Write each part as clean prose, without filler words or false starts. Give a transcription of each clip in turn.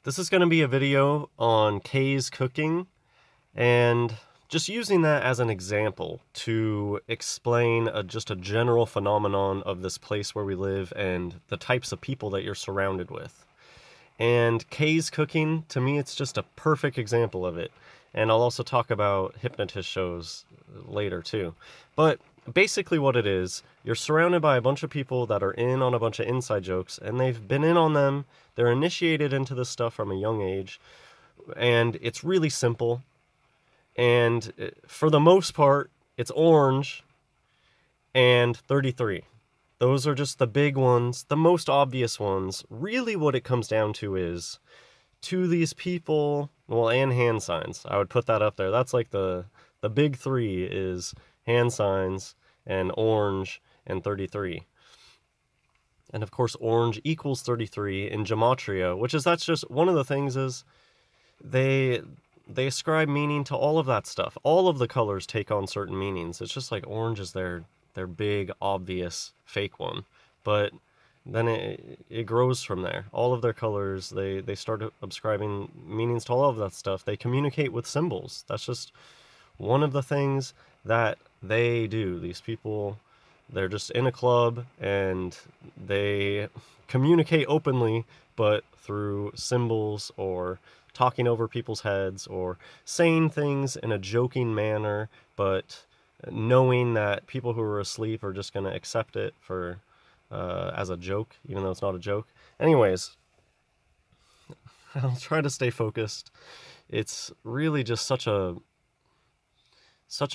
This is going to be a video on Kay's cooking and just using that as an example to explain just a general phenomenon of this place where we live and the types of people that you're surrounded with. And Kay's cooking, to me, it's just a perfect example of it. And I'll also talk about hypnotist shows later too. But basically what it is, you're surrounded by a bunch of people that are in on a bunch of inside jokes, and they've been in on them. They're initiated into this stuff from a young age, and it's really simple. And for the most part, it's orange and 33. Those are just the big ones, the most obvious ones. Really what it comes down to is, to these people, well, and hand signs. I would put that up there. That's like the big three is hand signs and orange and 33. And of course, orange equals 33 in gematria, which is, that's just one of the things is they ascribe meaning to all of that stuff. All of the colors take on certain meanings. It's just like orange is their big, obvious, fake one. But then it grows from there. All of their colors, they start ascribing meanings to all of that stuff. They communicate with symbols. That's just one of the things that they do. These people, they're just in a club and they communicate openly, but through symbols or talking over people's heads or saying things in a joking manner, but knowing that people who are asleep are just going to accept it for as a joke, even though it's not a joke. Anyways, I'll try to stay focused. It's really just such a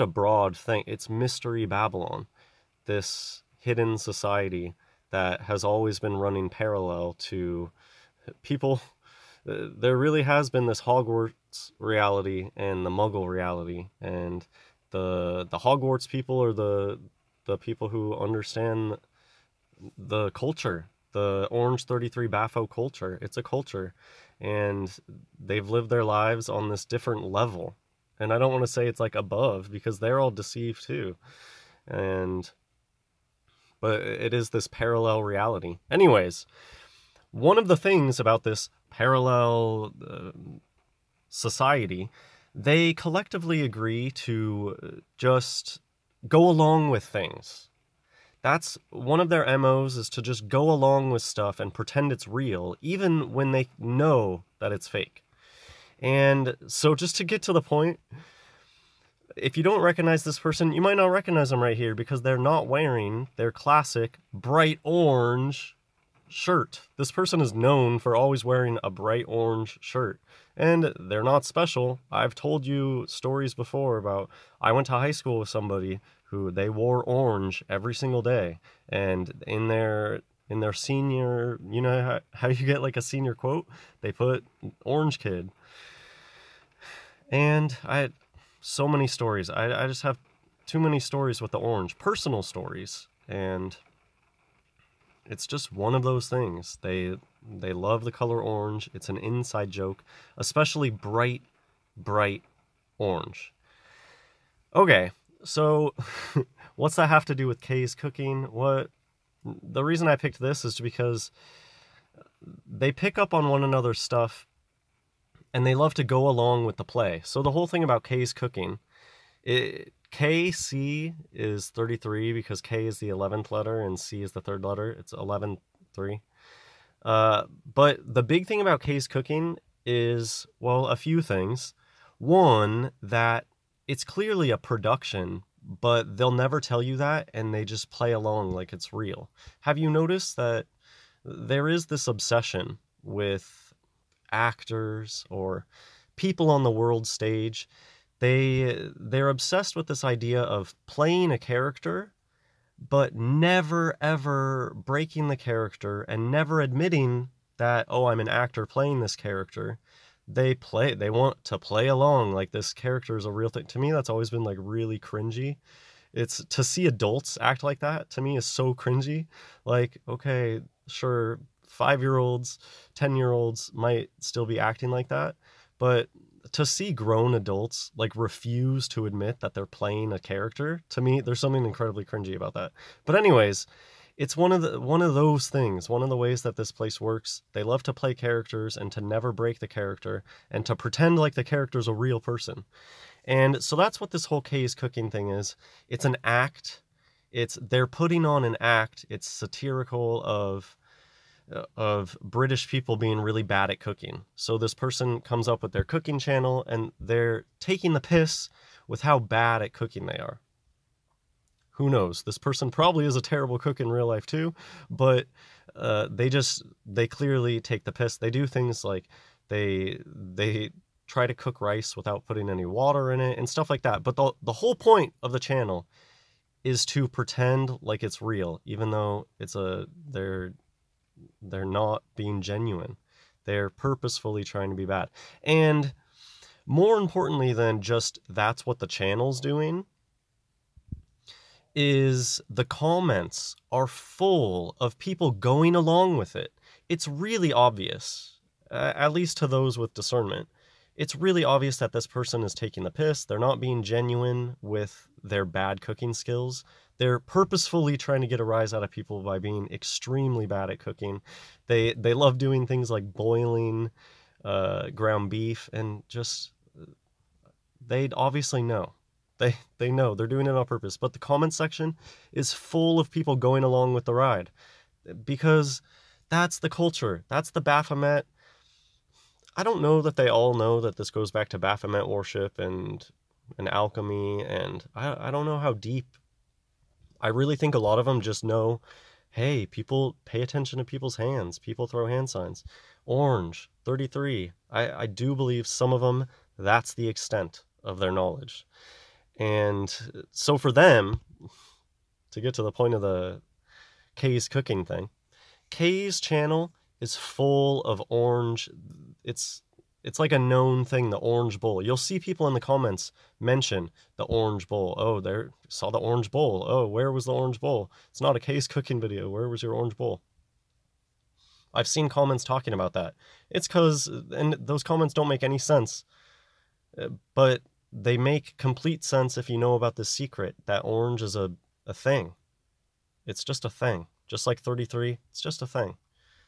broad thing. It's Mystery Babylon, this hidden society that has always been running parallel to people. There really has been this Hogwarts reality and the Muggle reality, and the Hogwarts people are the people who understand the culture, the Orange 33 Bafo culture. It's a culture, and they've lived their lives on this different level. And I don't want to say it's like above, because they're all deceived too. But it is this parallel reality. Anyways, one of the things about this parallel society, they collectively agree to just go along with things. That's one of their MOs, is to just go along with stuff and pretend it's real, even when they know that it's fake. And so just to get to the point, if you don't recognize this person, you might not recognize them right here because they're not wearing their classic bright orange shirt. This person is known for always wearing a bright orange shirt, and they're not special. I've told you stories before about, I went to high school with somebody who they wore orange every single day, and in their senior, you know how you get like a senior quote, they put orange kid. And I had so many stories. I just have too many stories with the orange, personal stories, and it's just one of those things. They love the color orange. It's an inside joke, especially bright orange. Okay, so what's that have to do with Kay's cooking? The reason I picked this is because they pick up on one another's stuff and they love to go along with the play. So the whole thing about Kay's cooking, KC is 33 because K is the 11th letter and C is the third letter. It's 11-3. But the big thing about Kay's cooking is, well, a few things. One, that it's clearly a production, but they'll never tell you that, and they just play along like it's real. Have you noticed that there is this obsession with actors or people on the world stage? They're obsessed with this idea of playing a character, but never ever breaking the character and never admitting that, oh, I'm an actor playing this character. They want to play along like this character is a real thing. To me, that's always been like really cringy. It's to see adults act like that, to me, is so cringy. Like, okay, sure, 5-year-olds, 10-year-olds might still be acting like that, but to see grown adults like refuse to admit that they're playing a character, to me, there's something incredibly cringy about that. But anyways, It's one of those things, one of the ways that this place works. They love to play characters and to never break the character and to pretend like the character's a real person. And so that's what this whole Kay's Cooking thing is. It's an act. They're putting on an act. It's satirical of British people being really bad at cooking. So this person comes up with their cooking channel and they're taking the piss with how bad at cooking they are. Who knows? This person probably is a terrible cook in real life too, but they clearly take the piss. They do things like they try to cook rice without putting any water in it and stuff like that. But the whole point of the channel is to pretend like it's real, even though they're not being genuine. They're purposefully trying to be bad. And more importantly than just that's what the channel's doing, is the comments are full of people going along with it. It's really obvious, at least to those with discernment. It's really obvious that this person is taking the piss. They're not being genuine with their bad cooking skills. They're purposefully trying to get a rise out of people by being extremely bad at cooking. They love doing things like boiling ground beef, and just, they obviously know. They know they're doing it on purpose, but the comment section is full of people going along with the ride because that's the culture. That's the Baphomet. I don't know that they all know that this goes back to Baphomet worship and alchemy, and I don't know how deep. I really think a lot of them just know, hey, people pay attention to people's hands. People throw hand signs. Orange, 33. I do believe some of them, that's the extent of their knowledge. And so for them, to get to the point of the Kay's Cooking thing, Kay's channel is full of orange. It's like a known thing, the orange bowl. You'll see people in the comments mention the orange bowl. Oh, there, saw the orange bowl. Oh, where was the orange bowl? It's not a Kay's Cooking video. Where was your orange bowl? I've seen comments talking about that. It's because, and those comments don't make any sense, but they make complete sense if you know about the secret, that orange is a thing. It's just a thing. Just like 33, it's just a thing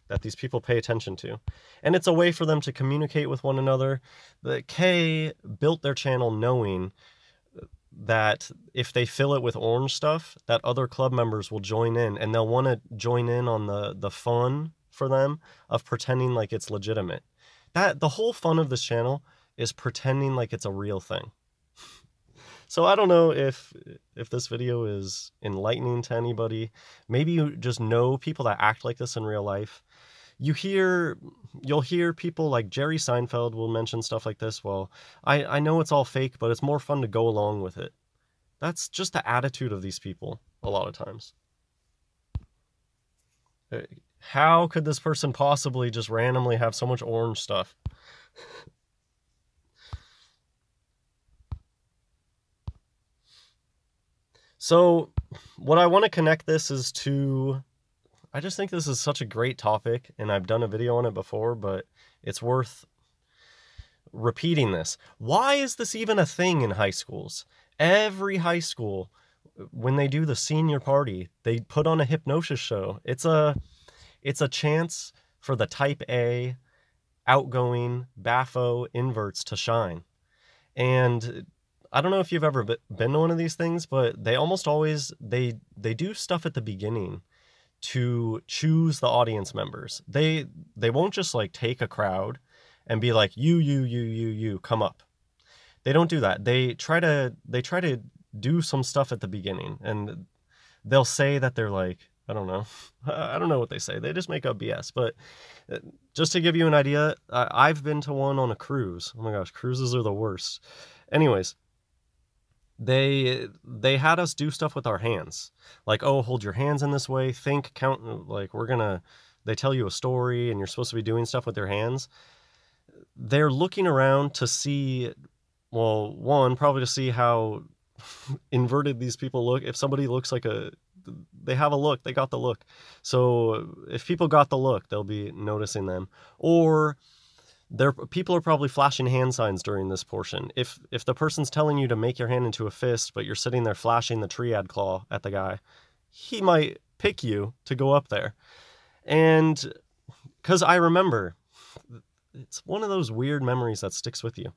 that these people pay attention to. And it's a way for them to communicate with one another. The Kay built their channel knowing that if they fill it with orange stuff, that other club members will join in, and they'll want to join in on the fun for them of pretending like it's legitimate. The whole fun of this channel is pretending like it's a real thing. So I don't know if this video is enlightening to anybody. Maybe you just know people that act like this in real life. You'll hear people like Jerry Seinfeld will mention stuff like this. Well, I know it's all fake, but it's more fun to go along with it. That's just the attitude of these people a lot of times. How could this person possibly just randomly have so much orange stuff? So what I want to connect this is to, I just think this is such a great topic, and I've done a video on it before, but it's worth repeating this. Why is this even a thing in high schools? Every high school, when they do the senior party, they put on a hypnosis show. It's a chance for the type A, outgoing, Bapho inverts to shine. And I don't know if you've ever been to one of these things, but they almost always, they do stuff at the beginning to choose the audience members. They won't just like take a crowd and be like, you, come up. They don't do that. They try to do some stuff at the beginning, and they'll say that they're like, I don't know what they say. They just make up BS. But just to give you an idea, I've been to one on a cruise. Oh my gosh, cruises are the worst. Anyways, they had us do stuff with our hands, like, oh, hold your hands in this way, think, count, like they tell you a story and you're supposed to be doing stuff with your hands. They're looking around to see, well, one, probably to see how inverted these people look. If somebody looks like they have a look, they got the look. So if people got the look, they'll be noticing them. Or people are probably flashing hand signs during this portion. If the person's telling you to make your hand into a fist, but you're sitting there flashing the triad claw at the guy, he might pick you to go up there. And because I remember, it's one of those weird memories that sticks with you.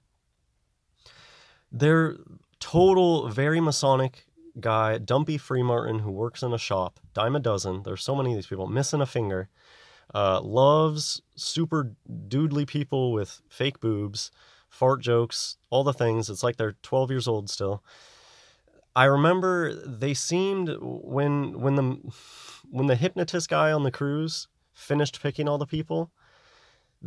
They're total, very Masonic guy, Dumpy Freemartin, who works in a shop, dime a dozen. There's so many of these people, missing a finger. Loves super doodly people with fake boobs, fart jokes, all the things. It's like they're 12 years old still. I remember they seemed, when the hypnotist guy on the cruise finished picking all the people,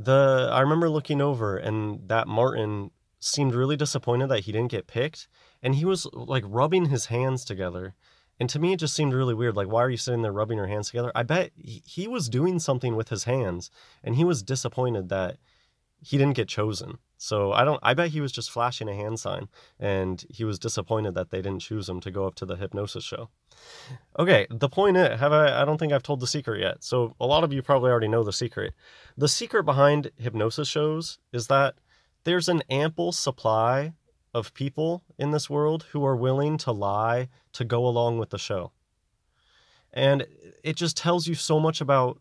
I remember looking over, and that Martin seemed really disappointed that he didn't get picked, and he was like rubbing his hands together. And to me, it just seemed really weird. Like, why are you sitting there rubbing your hands together? I bet he was doing something with his hands, and he was disappointed that he didn't get chosen. So I bet he was just flashing a hand sign, and he was disappointed that they didn't choose him to go up to the hypnosis show. Okay, the point is, I don't think I've told the secret yet. So a lot of you probably already know the secret. The secret behind hypnosis shows is that there's an ample supply of people in this world who are willing to lie to go along with the show. And it just tells you so much about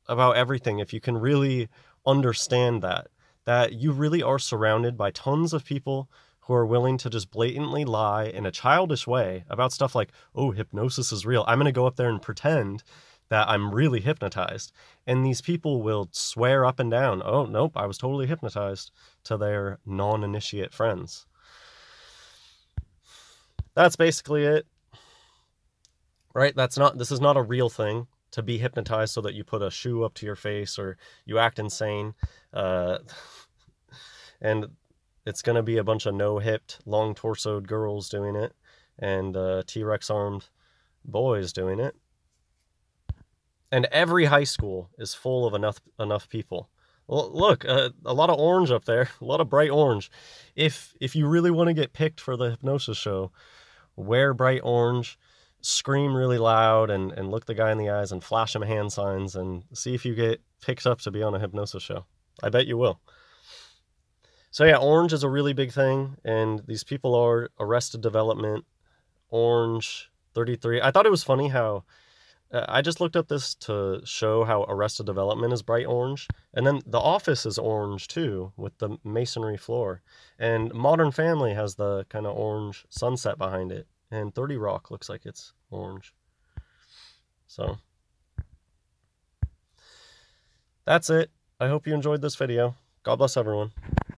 everything if you can really understand that you really are surrounded by tons of people who are willing to just blatantly lie in a childish way about stuff like, oh, hypnosis is real. I'm going to go up there and pretend that I'm really hypnotized. And these people will swear up and down, oh, nope, I was totally hypnotized, to their non-initiate friends. That's basically it. Right? This is not a real thing, to be hypnotized so that you put a shoe up to your face or you act insane. And it's going to be a bunch of no-hipped, long-torsoed girls doing it, and T-Rex armed boys doing it. And every high school is full of enough people. Well, look, a lot of orange up there, a lot of bright orange. If you really want to get picked for the hypnosis show, wear bright orange, scream really loud, and look the guy in the eyes and flash him hand signs, and see if you get picked up to be on a hypnosis show. I bet you will. So yeah, orange is a really big thing, and these people are Arrested Development, Orange 33. I thought it was funny how I just looked up this to show how Arrested Development is bright orange, and then The Office is orange too, with the masonry floor, and Modern Family has the kind of orange sunset behind it, and 30 Rock looks like it's orange. So that's it. I hope you enjoyed this video. God bless everyone.